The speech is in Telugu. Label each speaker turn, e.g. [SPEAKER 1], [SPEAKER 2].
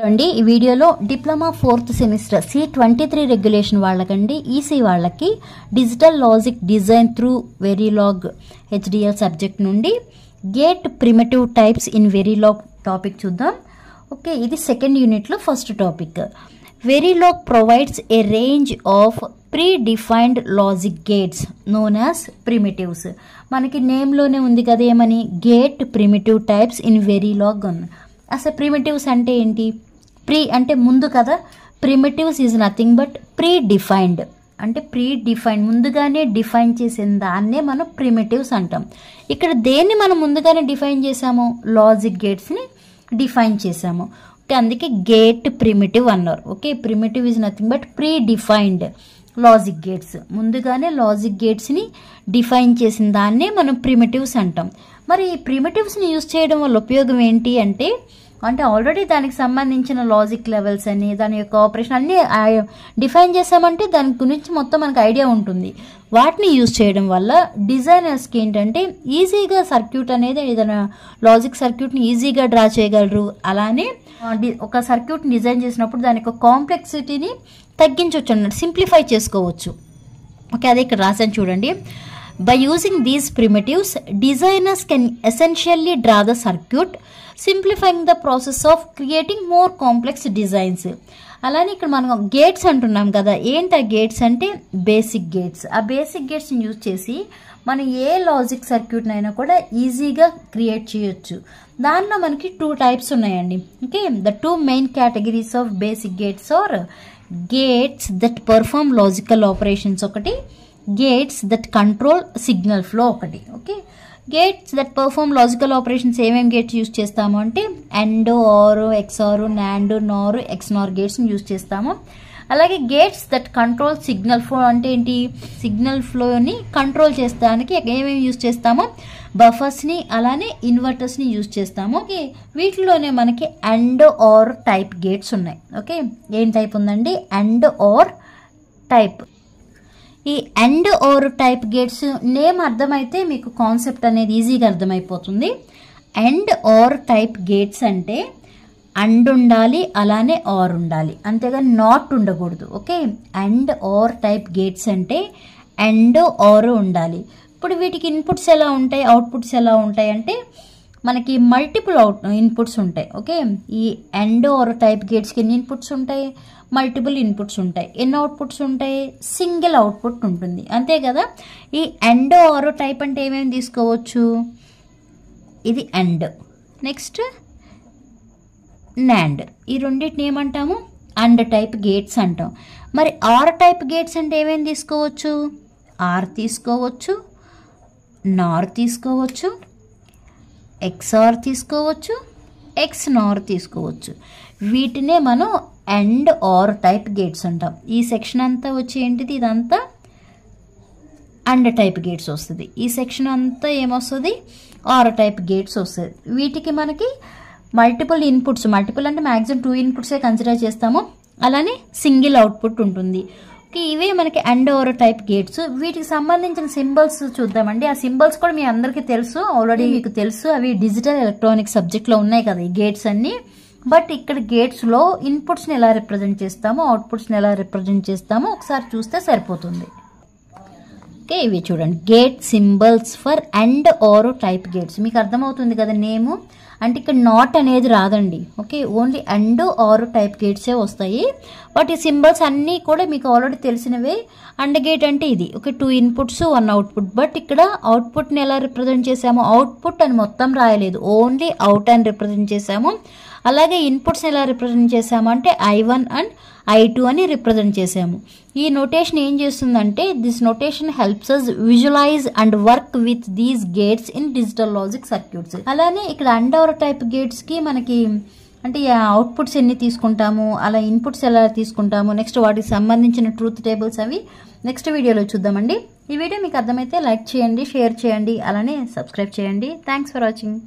[SPEAKER 1] అండి ఈ వీడియోలో diploma 4th semester C23 regulation వాళ్ళకండి ఈసీ వాళ్ళకి digital logic design through Verilog HDL subject నుండి gate primitive types in Verilog topic చూద్దాం. ఓకే, ఇది సెకండ్ యూనిట్లో first topic. Verilog provides a range of predefined logic gates known as primitives. మనకి నేమ్లోనే ఉంది కదా ఏమని, gate primitive types in Verilog అని. అసలు ప్రిమిటివ్స్ అంటే ఏంటి? ప్రీ అంటే ముందు కదా, primitives is nothing but predefined. అంటే ప్రీ డిఫైన్డ్ ముందుగానే డిఫైన్ చేసిన దాన్నే మనం ప్రిమిటివ్స్ అంటాం. ఇక్కడ దేన్ని మనం ముందుగానే డిఫైన్ చేసాము? లాజిక్ గేట్స్ని డిఫైన్ చేసాము. ఓకే, అందుకే గేట్ ప్రిమిటివ్ అన్నారు. Okay, primitive is nothing but predefined logic gates. ముందుగానే లాజిక్ గేట్స్ని డిఫైన్ చేసిన దాన్నే మనం ప్రిమిటివ్స్ అంటాం. మరి ఈ ప్రిమిటివ్స్ని యూజ్ చేయడం వల్ల ఉపయోగం ఏంటి అంటే ఆల్రెడీ దానికి సంబంధించిన లాజిక్ లెవెల్స్ అని దాని యొక్క ఆపరేషన్ అన్నీ డిఫైన్ చేసామంటే దాని గురించి మొత్తం మనకు ఐడియా ఉంటుంది. వాటిని యూజ్ చేయడం వల్ల డిజైనర్స్కి ఏంటంటే ఈజీగా సర్క్యూట్ అనేది ఏదైనా లాజిక్ సర్క్యూట్ని ఈజీగా డ్రా చేయగలరు. అలానే ఒక సర్క్యూట్ని డిజైన్ చేసినప్పుడు దాని యొక్క కాంప్లెక్సిటీని తగ్గించవచ్చు అన్నట్టు, సింప్లిఫై చేసుకోవచ్చు. ఓకే, అదే ఇక్కడ రాసాను చూడండి. By using these primitives, designers can essentially draw the circuit, simplifying the process of creating more complex designs. అలానే ఇక్కడ మనం గేట్స్ అంటున్నాం కదా, ఏంటి ఆ గేట్స్ అంటే బేసిక్ గేట్స్. ఆ బేసిక్ గేట్స్ని యూజ్ చేసి మనం ఏ లాజిక్ సర్క్యూట్ని అయినా కూడా ఈజీగా క్రియేట్ చేయొచ్చు. దానిలో మనకి 2 టైప్స్ ఉన్నాయండి. Okay, the 2 main categories of basic gates are gates that perform logical operations ఒకటి, gates that control signal flow ఒకటి. Okay, gates that perform logical operations ఏమేమి గేట్స్ యూజ్ చేస్తాము అంటే AND, OR, XOR, NAND, NOR, XNOR గేట్స్ని యూజ్ చేస్తాము. అలాగే gates that control signal flow అంటే ఏంటి? సిగ్నల్ ఫ్లోని కంట్రోల్ చేస్తానికి ఏమేమి యూజ్ చేస్తామో బఫర్స్ని అలానే ఇన్వర్టర్స్ని యూజ్ చేస్తాము. ఓకే, వీటిలోనే మనకి అండ్ ఆర్ టైప్ గేట్స్ ఉన్నాయి. ఓకే, ఏం టైప్ ఉందండి? AND OR type. ఈ AND OR type gates name అర్థమైతే మీకు కాన్సెప్ట్ అనేది ఈజీగా అర్థమైపోతుంది. అండ్ ఆర్ టైప్ గేట్స్ అంటే అండ్ ఉండాలి అలానే ఆర్ ఉండాలి, అంతేగాని నాట్ ఉండకూడదు. Okay, AND OR type gates అంటే అండ్ ఆర్ ఉండాలి. ఇప్పుడు వీటికి ఇన్పుట్స్ ఎలా ఉంటాయి, అవుట్పుట్స్ ఎలా ఉంటాయి అంటే మనకి మల్టిపుల్ ఇన్పుట్స్ ఉంటాయి. ఓకే, ఈ అండ్ ఆర్ టైప్ గేట్స్కి ఎన్ని ఇన్పుట్స్ ఉంటాయి? మల్టిపుల్ ఇన్పుట్స్ ఉంటాయి. ఎన్ని అవుట్పుట్స్ ఉంటాయి? సింగిల్ అవుట్పుట్ ఉంటుంది, అంతే కదా. ఈ అండ్ ఆర్ టైప్ అంటే ఏమేమి తీసుకోవచ్చు? ఇది అండ్, నెక్స్ట్ నాండ్. ఈ రెండింటిని ఏమంటాము? అండ్ టైప్ గేట్స్ అంటాం. మరి ఆర్ టైప్ గేట్స్ అంటే ఏమేమి తీసుకోవచ్చు? ఆర్ తీసుకోవచ్చు, నార్ తీసుకోవచ్చు, ఎక్స్ఆర్ తీసుకోవచ్చు, ఎక్స్ నార్ తీసుకోవచ్చు. వీటినే మనం అండ్ ఆర్ టైప్ గేట్స్ అంటాం. ఈ సెక్షన్ అంతా వచ్చి ఏంటిది? ఇదంతా అండ్ టైప్ గేట్స్ వస్తుంది. ఈ సెక్షన్ అంతా ఏమొస్తుంది? ఆర్ టైప్ గేట్స్ వస్తుంది. వీటికి మనకి మల్టిపుల్ ఇన్పుట్స్, మల్టిపుల్ అంటే మ్యాక్సిమం 2 ఇన్పుట్సే కన్సిడర్ చేస్తాము, అలానే సింగిల్ అవుట్పుట్ ఉంటుంది. ఓకే, ఇవే మనకి అండ్ ఆర్ టైప్ గేట్స్. వీటికి సంబంధించిన సింబల్స్ చూద్దామండి. ఆ సింబల్స్ కూడా మీ అందరికీ తెలుసు, ఆల్రెడీ మీకు తెలుసు. అవి డిజిటల్ ఎలక్ట్రానిక్ సబ్జెక్ట్లో ఉన్నాయి కదా ఈ గేట్స్ అన్ని. బట్ ఇక్కడ గేట్స్లో ఇన్పుట్స్ని ఎలా రిప్రజెంట్ చేస్తామో అవుట్పుట్స్ని ఎలా రిప్రజెంట్ చేస్తామో ఒకసారి చూస్తే సరిపోతుంది. ఓకే, ఇవి చూడండి, gate symbols for AND OR type gates. మీకు అర్థమవుతుంది కదా నేము అంటే ఇక్కడ నాట్ అనేది రాదండి. Okay, only AND OR type గేట్సే వస్తాయి. వాటి సింబల్స్ అన్నీ కూడా మీకు ఆల్రెడీ తెలిసినవే. అండ్ గేట్ అంటే ఇది. Okay, 2 inputs 1 output. బట్ ఇక్కడ అవుట్పుట్ని ఎలా రిప్రజెంట్ చేసాము? అవుట్పుట్ అని మొత్తం రాయలేదు, ఓన్లీ అవుట్ అని రిప్రజెంట్ చేసాము. అలాగే ఇన్పుట్స్ని ఎలా రిప్రజెంట్ చేసాము అంటే I1 అండ్ I2 అని రిప్రజెంట్ చేసాము. ఈ నోటేషన్ ఏం చేస్తుందంటే this notation helps us visualise and work with these gates in digital logic circuits. అలానే ఇక్కడ అండ్ ఆర్ టైప్ గేట్స్కి మనకి అంటే అవుట్పుట్స్ ఎన్ని తీసుకుంటాము, అలా ఇన్పుట్స్ ఎలా తీసుకుంటాము, నెక్స్ట్ వాటికి సంబంధించిన ట్రూత్ టేబుల్స్ అవి నెక్స్ట్ వీడియోలో చూద్దామండి. ఈ వీడియో మీకు అర్థమైతే లైక్ చేయండి, షేర్ చేయండి, అలానే సబ్స్క్రైబ్ చేయండి. Thanks for watching.